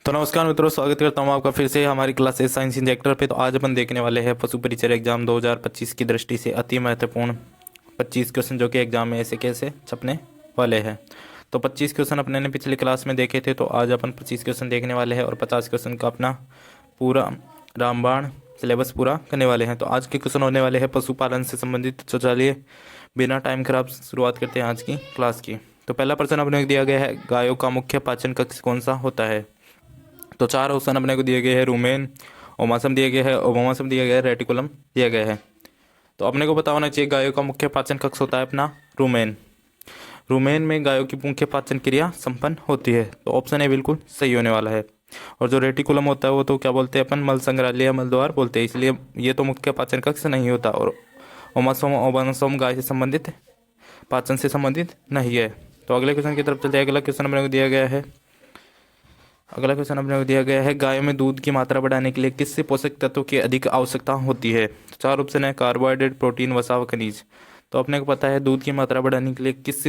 तो नमस्कार मित्रों, स्वागत करता हूँ आपका फिर से हमारी क्लास साइंस इंजेक्टर पे। तो आज अपन देखने वाले हैं पशु परिचय एग्जाम 2025 की दृष्टि से अति महत्वपूर्ण 25 क्वेश्चन जो कि एग्जाम में ऐसे कैसे छपने वाले हैं। तो 25 क्वेश्चन अपने ने पिछली क्लास में देखे थे, तो आज अपन 25 क्वेश्चन देखने वाले हैं और 50 क्वेश्चन का अपना पूरा रामबाण सिलेबस पूरा करने वाले हैं। तो आज के क्वेश्चन होने वाले हैं पशुपालन से संबंधित। तो चलिए बिना टाइम खराब शुरुआत करते हैं आज की क्लास की। तो पहला प्रश्न अपने को दिया गया है, गायों का मुख्य पाचन कक्ष कौन सा होता है। तो चार ऑप्शन अपने को दिए गए हैं, रूमेन, ओमासम दिया गया है, ओबामासम दिया गया है, रेटिकुलम दिया गया है। तो अपने को पता होना चाहिए गायों का मुख्य पाचन कक्ष होता है अपना रूमेन। रूमेन में गायों की मुख्य पाचन क्रिया संपन्न होती है। तो ऑप्शन ए बिल्कुल सही होने वाला है। और जो रेटिकुलम होता है वो तो क्या बोलते हैं अपन, मल संग्रहालय या मल द्वार बोलते हैं, इसलिए ये तो मुख्य पाचन कक्ष नहीं होता। और ओमासोम ओबामासोम गाय से संबंधित पाचन से संबंधित नहीं है। तो अगले क्वेश्चन की तरफ चलते हैं। अगला क्वेश्चन अपने को दिया गया है, गायों में दूध की मात्रा बढ़ाने के लिए किस पोषक तत्व की अधिक आवश्यकता होती है। तो चार ऑप्शन है, कार्बोहाइड्रेट, प्रोटीन, वसा व खनिज। तो अपने को पता है दूध की मात्रा बढ़ाने के लिए किस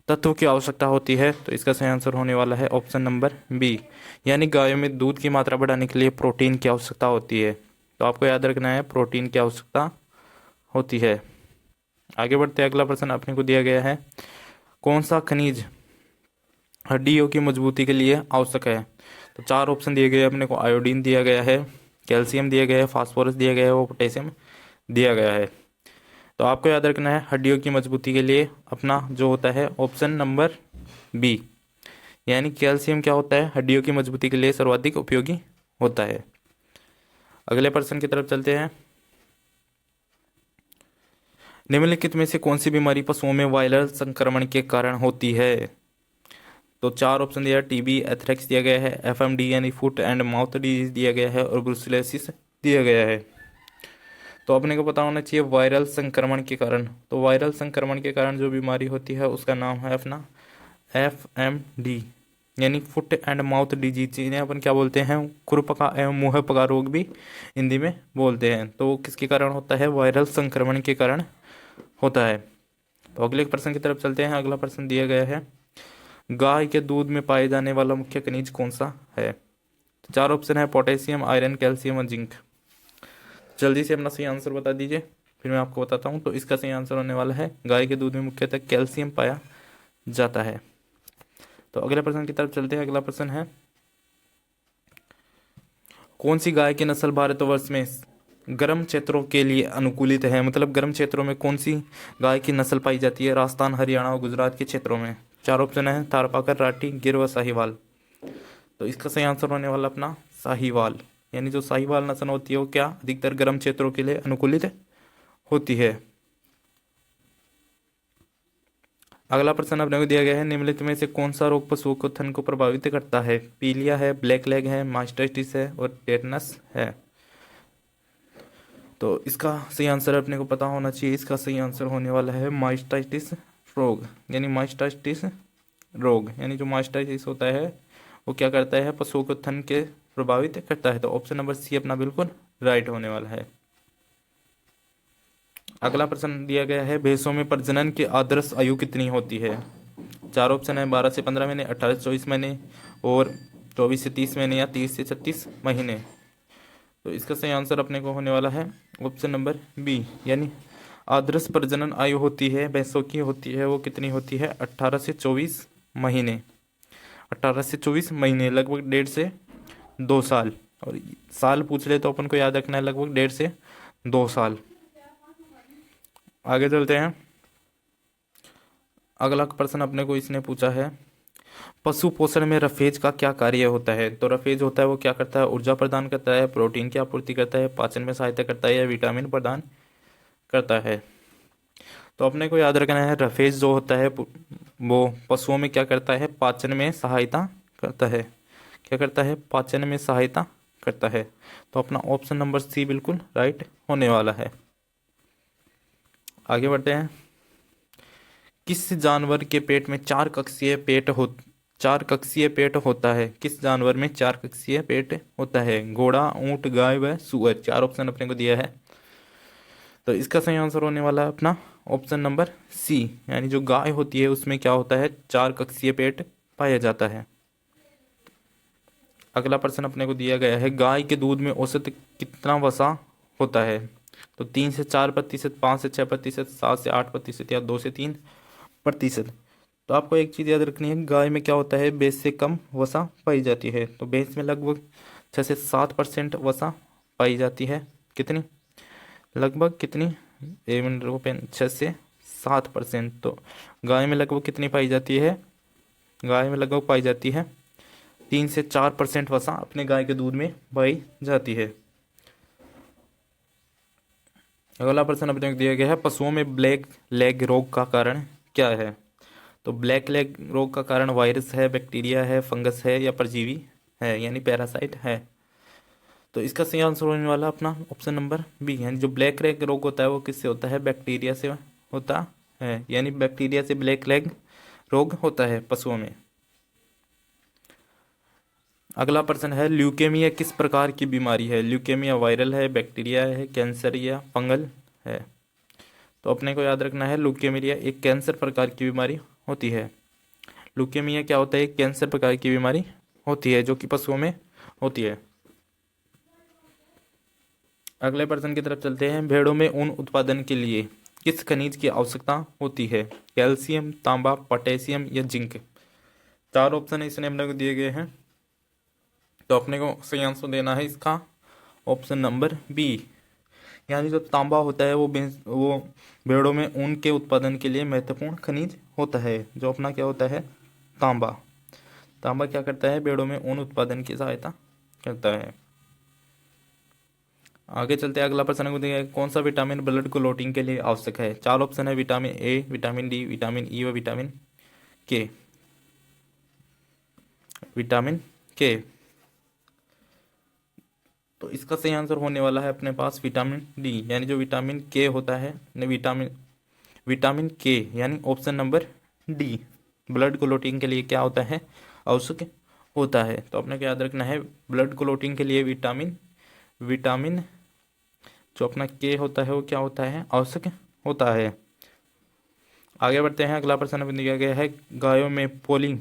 तत्व की आवश्यकता होती है। तो इसका सही आंसर होने वाला है ऑप्शन नंबर बी, यानी गायों में दूध की मात्रा बढ़ाने के लिए प्रोटीन की आवश्यकता होती है। तो आपको याद रखना है प्रोटीन की आवश्यकता होती है। आगे बढ़ते हैं। अगला प्रश्न अपने को दिया गया है, कौन सा खनिज हड्डियों की मजबूती के लिए आवश्यक है। तो चार ऑप्शन दिए गए अपने को, आयोडीन दिया गया है, कैल्शियम दिया गया है, फास्फोरस दिया गया है, वो पोटेशियम दिया गया है। तो आपको याद रखना है हड्डियों की मजबूती के लिए अपना जो होता है ऑप्शन नंबर बी, यानी कैल्शियम क्या होता है, हड्डियों की मजबूती के लिए सर्वाधिक उपयोगी होता है। अगले प्रश्न की तरफ चलते हैं। निम्नलिखित में से कौन सी बीमारी पशुओं में वायरल संक्रमण के कारण होती है। तो चार ऑप्शन दिया, टीबी, एथ्रेक्स दिया गया है, एफएमडी यानी फुट एंड माउथ डिजीज दिया गया है, और ब्रुसेलोसिस दिया गया है। तो अपने को पता होना चाहिए वायरल संक्रमण के कारण। तो वायरल संक्रमण के कारण जो बीमारी होती है उसका नाम है अपना एफएमडी, यानी फुट एंड माउथ डिजीज। इन्हें अपन क्या बोलते हैं, खुरपका एवं मुंह पका रोग भी हिंदी में बोलते हैं। तो वो किसके कारण होता है, वायरल संक्रमण के कारण होता है। तो अगले प्रश्न की तरफ चलते हैं। अगला प्रश्न दिया गया है, गाय के दूध में पाए जाने वाला मुख्य खनिज कौन सा है। तो चार ऑप्शन है, पोटेशियम, आयरन, कैल्शियम और जिंक। जल्दी से अपना सही आंसर बता दीजिए, फिर मैं आपको बताता हूँ। तो इसका सही आंसर होने वाला है, गाय के दूध में मुख्यतः कैल्शियम पाया जाता है। तो अगले प्रश्न की तरफ चलते हैं। अगला प्रश्न है, कौन सी गाय की नस्ल भारतवर्ष में गर्म क्षेत्रों के लिए अनुकूलित है। मतलब गर्म क्षेत्रों में कौन सी गाय की नस्ल पाई जाती है, राजस्थान, हरियाणा और गुजरात के क्षेत्रों में। चार ऑप्शन है, थारपाकर, राठी, गिर व साहिवाल। तो इसका सही आंसर होने वाला अपना साहिवाल, यानी जो साहिवाल नस्ल होती है वो क्या अधिकतर गर्म क्षेत्रों के लिए अनुकूलित होती है। अगला प्रश्न अपने को दिया गया है, निम्नलिखित में से कौन सा रोग पशुओं को थन को प्रभावित करता है। पीलिया है, ब्लैक लेग है, मास्टाइटिस है और टेटनस है। तो इसका सही आंसर अपने को पता होना चाहिए। इसका सही आंसर होने वाला है मास्टाइटिस रोग, यानी मास्टाइटिस रोग, यानी जो मास्टाइटिस होता है वो क्या करता है, पशुओं को थन के प्रभावित करता है। तो ऑप्शन नंबर सी अपना बिल्कुल राइट होने वाला है। अगला प्रश्न दिया गया है, भैंसों में प्रजनन की आदर्श आयु कितनी होती है। चार ऑप्शन है, 12 से 15 महीने, 18 से 24 महीने और 24 से 30 महीने या 30 से 36 महीने। तो इसका सही आंसर अपने को होने वाला है ऑप्शन नंबर बी, यानी आदर्श प्रजनन आयु होती है भैंसों की होती है वो कितनी होती है, 18 से 24 महीने। 18 से 24 महीने, लगभग 1.5 से 2 साल। और साल पूछ ले तो अपन को याद रखना है लगभग 1.5 से 2 साल। आगे चलते हैं। अगला प्रश्न अपने को इसने पूछा है, पशु पोषण में रफेज का क्या कार्य होता है। तो रफेज होता है वो क्या करता है, ऊर्जा प्रदान करता है, प्रोटीन की आपूर्ति करता है, पाचन में सहायता करता है या विटामिन प्रदान करता है। तो अपने को याद रखना है रफेज जो होता है वो पशुओं में क्या करता है, पाचन में सहायता करता है। क्या करता है, पाचन में सहायता करता है। तो अपना ऑप्शन नंबर सी बिल्कुल राइट होने वाला है। आगे बढ़ते हैं। किस जानवर के पेट में चार कक्षीय पेट होता है। किस जानवर में 4 कक्षीय पेट होता है, घोड़ा, ऊंट, गाय व सुअर। चार ऑप्शन अपने को दिया है। तो इसका सही आंसर होने वाला है अपना ऑप्शन नंबर सी, यानी जो गाय होती है उसमें क्या होता है, 4 कक्षीय पेट पाया जाता है। अगला प्रश्न अपने को दिया गया है, गाय के दूध में औसत कितना वसा होता है? तो 3 से 4%, 5 से 6%, 7 से 8% या 2 से 3%। तो आपको एक चीज़ याद रखनी है, गाय में क्या होता है, भैंस से कम वसा पाई जाती है। तो भैंस में लगभग 6 से 7% वसा पाई जाती है। कितनी? लगभग कितनी? 1 मिनट रुको पेन। 6 से 7%। तो गाय में लगभग कितनी पाई जाती है? गाय में लगभग पाई जाती है 3 से 4% वसा अपने गाय के दूध में पाई जाती है। अगला प्रश्न अपने को दिया गया है, पशुओं में ब्लैक लेग रोग का कारण क्या है? तो ब्लैक लेग रोग का कारण वायरस है, बैक्टीरिया है, फंगस है या परजीवी है, यानी पैरासाइट है। तो इसका सही आंसर होने वाला अपना ऑप्शन नंबर बी है। जो ब्लैक लेग रोग होता है वो किससे होता है? बैक्टीरिया से होता है, यानी बैक्टीरिया से ब्लैक लेग रोग होता है पशुओं में। अगला प्रश्न है, ल्यूकेमिया किस प्रकार की बीमारी है? ल्यूकेमिया वायरल है, बैक्टीरिया है, कैंसर या फंगल है? तो अपने को याद रखना है, ल्यूकेमिया एक कैंसर प्रकार की बीमारी होती है। ल्यूकेमिया क्या होता है? एक कैंसर प्रकार की बीमारी होती है जो कि पशुओं में होती है। अगले प्रश्न की तरफ चलते हैं, भेड़ों में ऊन उत्पादन के लिए किस खनिज की आवश्यकता होती है? कैल्शियम, तांबा, पोटेशियम या जिंक? 4 ऑप्शन इसने अपने को दिए गए हैं, तो अपने को सही आंसर देना है इसका ऑप्शन नंबर बी। यानी जो तांबा होता है वो भेड़ों में ऊन के उत्पादन के लिए महत्वपूर्ण खनिज होता है। जो अपना क्या होता है? तांबा। तांबा क्या करता है? भेड़ों में ऊन उत्पादन की सहायता करता है। आगे चलते हैं, अगला प्रश्न को देखिए, कौन सा विटामिन ब्लड क्लोटिंग के लिए आवश्यक है? 4 ऑप्शन है, vitamin A, vitamin D, vitamin E व विटामिन के। विटामिन के। तो इसका सही आंसर होने वाला है अपने पास विटामिन डी, यानी जो विटामिन के होता है, विटामिन विटामिन के यानी option number D blood clotting के लिए क्या होता है? आवश्यक होता है। तो अपने को याद रखना है, ब्लड क्लोटिंग के लिए विटामिन विटामिन जो अपना के होता है वो क्या होता है? आवश्यक होता है। आगे बढ़ते हैं, अगला प्रश्न में दिया गया है, गायों में पोली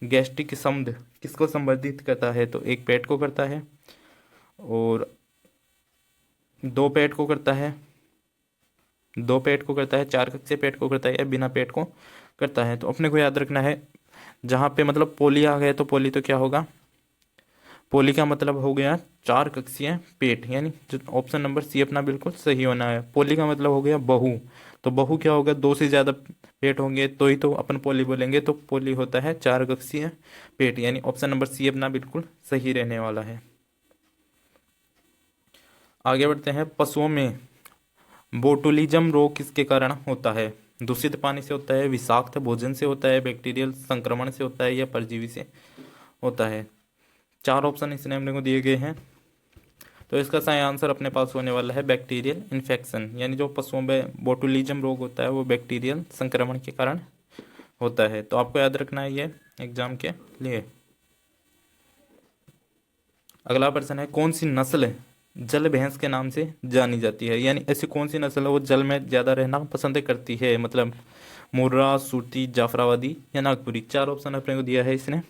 गैस्ट्रिक समुद किसको संबंधित करता है? तो एक पेट को करता है और दो पेट को करता है, दो पेट को करता है, 4 कक्षीय पेट को करता है या बिना पेट को करता है। तो अपने को याद रखना है, जहाँ पे मतलब पोली आ गया तो पोली तो क्या होगा? पोली का मतलब हो गया 4 कक्षीय पेट, यानी जो ऑप्शन नंबर सी अपना बिल्कुल सही होना है। पोली का मतलब हो गया बहु, तो बहु क्या होगा? 2 से ज़्यादा पेट होंगे तो ही तो अपन पोली बोलेंगे। तो पोली होता है 4 कक्षीय पेट, यानी ऑप्शन नंबर सी अपना बिल्कुल सही रहने वाला है। आगे बढ़ते हैं, पशुओं में बोटुलिज्म रोग किसके कारण होता है? दूषित पानी से होता है, विषाक्त भोजन से होता है, बैक्टीरियल संक्रमण से होता है या परजीवी से होता है? 4 ऑप्शन इसने हमने को दिए गए हैं, तो इसका सही आंसर अपने पास होने वाला है बैक्टीरियल इन्फेक्शन, यानी जो पशुओं में बोटुलिज्म रोग होता है वो बैक्टीरियल संक्रमण के कारण होता है। तो आपको याद रखना है ये एग्जाम के लिए। अगला प्रश्न है, कौन सी नस्ल जल भैंस के नाम से जानी जाती है? यानी ऐसी कौन सी नस्ल है वो जल में ज़्यादा रहना पसंद करती है? मतलब मुर्रा, सूरती, जाफराबादी या नागपुरी। 4 ऑप्शन अपने को दिया है इसने,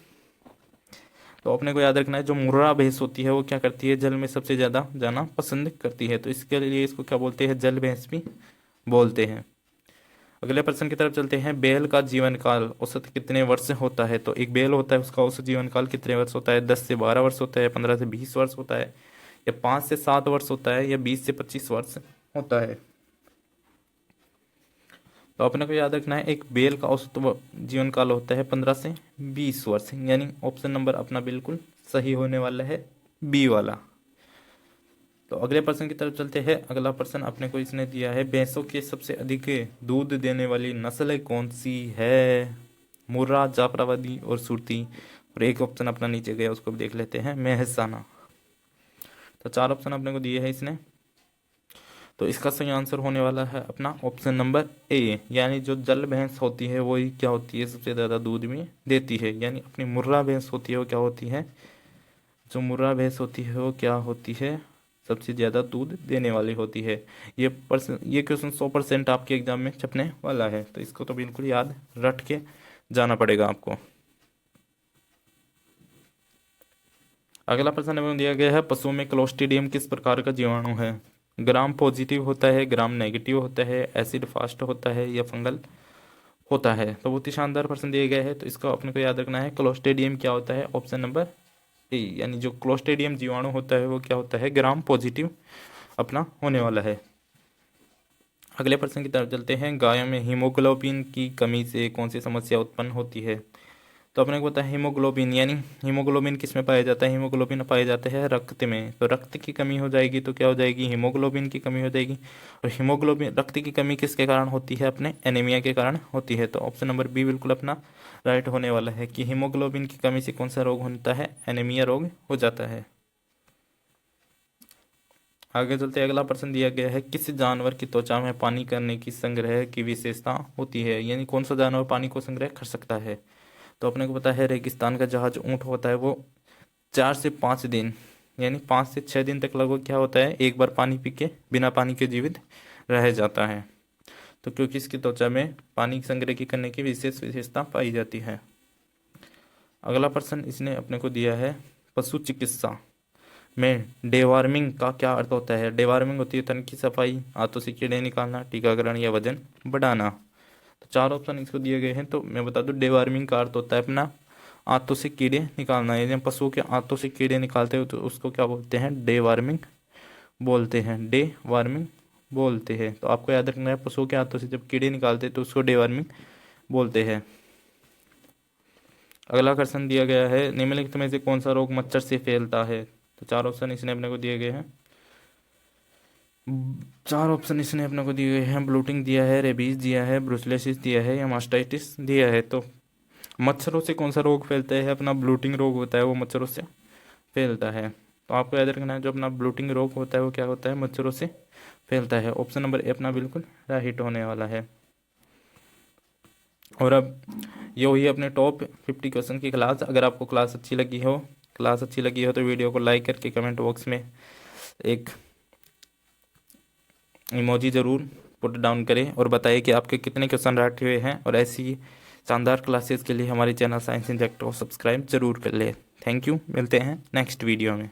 तो अपने को याद रखना है, जो मुर्रा भैंस होती है वो क्या करती है? जल में सबसे ज़्यादा जाना पसंद करती है। तो इसके लिए इसको क्या बोलते हैं? जल भैंस भी बोलते हैं। अगले प्रश्न की तरफ चलते हैं, बैल का जीवन काल औसत कितने वर्ष होता है? तो एक बैल होता है उसका औसत जीवन काल कितने वर्ष होता है? 10 से 12 वर्ष होता है, 15 से 20 वर्ष होता है या 5 से 7 वर्ष होता है या 20 से 25 वर्ष होता है? तो अपने को याद रखना है, एक बेल का औसत जीवन काल होता है 15 से 20 वर्ष, यानी ऑप्शन नंबर अपना बिल्कुल सही होने वाला है बी वाला। तो अगले प्रश्न की तरफ चलते हैं। अगला प्रश्न अपने को इसने दिया है, भैंसों के सबसे अधिक दूध देने वाली नस्ल कौन सी है? मुर्रा, जाफराबादी और सुरती। और एक ऑप्शन अपना नीचे गया उसको भी देख लेते हैं, मेहसाना। तो 4 ऑप्शन अपने को दिए हैं इसने, तो इसका सही आंसर होने वाला है अपना ऑप्शन नंबर ए, यानी जो जल भैंस होती है वही क्या होती है? सबसे ज़्यादा दूध में देती है। यानी अपनी मुर्रा भैंस होती है वो क्या होती है? जो मुर्रा भैंस होती है वो क्या होती है? सबसे ज़्यादा दूध देने वाली होती है। ये क्वेश्चन 100% आपके एग्जाम में छपने वाला है, तो इसको तो बिल्कुल याद रट के जाना पड़ेगा आपको। अगला प्रश्न हमें दिया गया है, पशुओं में क्लोस्ट्रीडियम किस प्रकार का जीवाणु है? ग्राम पॉजिटिव होता है, ग्राम नेगेटिव होता है, एसिड फास्ट होता है, या फंगल होता है? तो बहुत ही शानदार प्रश्न दिए गए हैं, तो इसका अपने को याद रखना है। क्लोस्ट्रीडियम क्या होता है? ऑप्शन नंबर ए, यानी जो क्लोस्ट्रीडियम जीवाणु होता है वो क्या होता है? ग्राम पॉजिटिव अपना होने वाला है। अगले प्रश्न की तरफ चलते हैं। गायों में हीमोग्लोबिन की कमी से कौन सी समस्या उत्पन्न होती है? तो अपने को पता है हीमोग्लोबिन, यानी हीमोग्लोबिन किस में पाया जाता है? हीमोग्लोबिन पाया जाता है रक्त में। तो रक्त की कमी हो जाएगी तो क्या हो जाएगी? हीमोग्लोबिन की कमी हो जाएगी। और हीमोग्लोबिन, रक्त की कमी किसके कारण होती है? अपने एनीमिया के कारण होती है। तो ऑप्शन नंबर बी बिल्कुल अपना राइट होने वाला है कि हीमोग्लोबिन की कमी से कौन सा रोग होता है? एनीमिया रोग हो जाता है। आगे चलते अगला प्रश्न दिया गया है, किस जानवर की त्वचा में पानी करने की संग्रह की विशेषता होती है? यानी कौन सा जानवर पानी को संग्रह कर सकता है? तो अपने को पता है रेगिस्तान का जहाज ऊंट होता है, वो 4 से 5 दिन यानी 5 से 6 दिन तक लगभग क्या होता है? एक बार पानी पी के बिना पानी के जीवित रह जाता है। तो क्योंकि इसकी त्वचा में पानी संग्रह की करने की विशेष विशेषता पाई जाती है। अगला प्रश्न इसने अपने को दिया है, पशु चिकित्सा में डेवार्मिंग का क्या अर्थ होता है? डेवार्मिंग होती है तन की सफाई, आंतों से कीड़े निकालना, टीकाकरण, या वजन बढ़ाना। तो 4 ऑप्शन इसको दिए गए हैं, तो मैं बता दूं डेवार्मिंग का अर्थ होता है अपना आंतों से कीड़े निकालना। यदि हम पशुओं के आंतों से कीड़े निकालते हो तो उसको क्या बोलते हैं? डेवार्मिंग बोलते हैं। डे वार्मिंग बोलते हैं। तो आपको याद रखना है, पशुओं के आंतों से जब कीड़े निकालते हैं तो उसको डेवार्मिंग बोलते हैं। अगला क्वेश्चन दिया गया है, निम्नलिखित में से कौन सा रोग मच्छर से फैलता है? तो 4 ऑप्शन इसने अपने को दिए गए हैं। 4 ऑप्शन इसने अपने को दिए गए हैं। ब्लूटिंग दिया है, रेबीज दिया है, ब्रुसलेसिस दिया है, या मास्टाइटिस दिया है। तो मच्छरों से कौन सा रोग फैलता है? अपना ब्लूटिंग रोग होता है, वो मच्छरों से फैलता है। तो आपको याद रखना है, जो अपना ब्लूटिंग रोग होता है वो क्या होता है? मच्छरों से फैलता है। ऑप्शन नंबर ए अपना बिल्कुल राइट होने वाला है। और अब ये हुई अपने टॉप 50 क्वेश्चन की क्लास। अगर आपको क्लास अच्छी लगी हो तो वीडियो को लाइक करके कमेंट बॉक्स में एक इमोजी ज़रूर पुट डाउन करें और बताइए कि आपके कितने क्वेश्चन राइट हुए हैं। और ऐसी शानदार क्लासेस के लिए हमारे चैनल साइंस इंजेक्टर को सब्सक्राइब जरूर कर ले। थैंक यू, मिलते हैं नेक्स्ट वीडियो में।